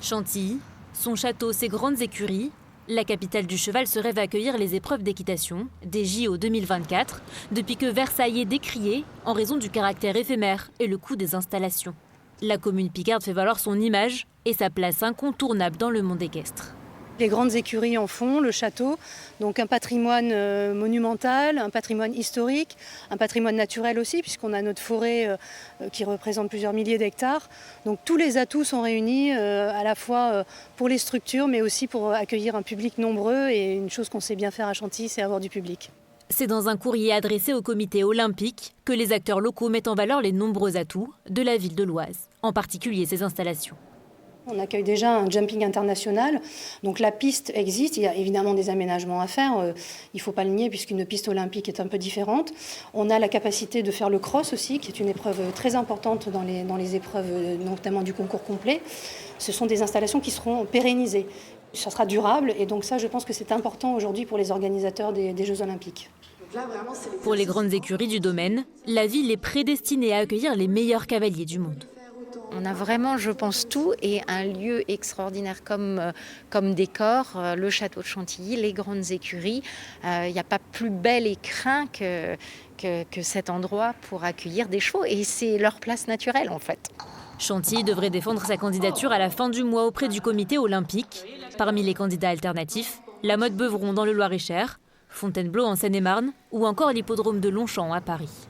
Chantilly, son château, ses grandes écuries, la capitale du cheval se rêve à accueillir les épreuves d'équitation des JO 2024, depuis que Versailles est décrié en raison du caractère éphémère et le coût des installations. La commune picarde fait valoir son image et sa place incontournable dans le monde équestre. Les grandes écuries en font, le château, donc un patrimoine monumental, un patrimoine historique, un patrimoine naturel aussi, puisqu'on a notre forêt qui représente plusieurs milliers d'hectares. Donc tous les atouts sont réunis à la fois pour les structures, mais aussi pour accueillir un public nombreux. Et une chose qu'on sait bien faire à Chantilly, c'est avoir du public. C'est dans un courrier adressé au comité olympique que les acteurs locaux mettent en valeur les nombreux atouts de la ville de l'Oise, en particulier ses installations. On accueille déjà un jumping international, donc la piste existe, il y a évidemment des aménagements à faire, il ne faut pas le nier puisqu'une piste olympique est un peu différente. On a la capacité de faire le cross aussi, qui est une épreuve très importante dans les épreuves, notamment du concours complet. Ce sont des installations qui seront pérennisées, ça sera durable et donc ça je pense que c'est important aujourd'hui pour les organisateurs des Jeux olympiques. Pour les grandes écuries du domaine, la ville est prédestinée à accueillir les meilleurs cavaliers du monde. On a vraiment, je pense, tout et un lieu extraordinaire comme décor, le château de Chantilly, les grandes écuries. Il n'y a pas plus bel écrin que cet endroit pour accueillir des chevaux et c'est leur place naturelle en fait. Chantilly devrait défendre sa candidature à la fin du mois auprès du comité olympique. Parmi les candidats alternatifs, la Motte Beuvron dans le Loir-et-Cher, Fontainebleau en Seine-et-Marne ou encore l'hippodrome de Longchamp à Paris.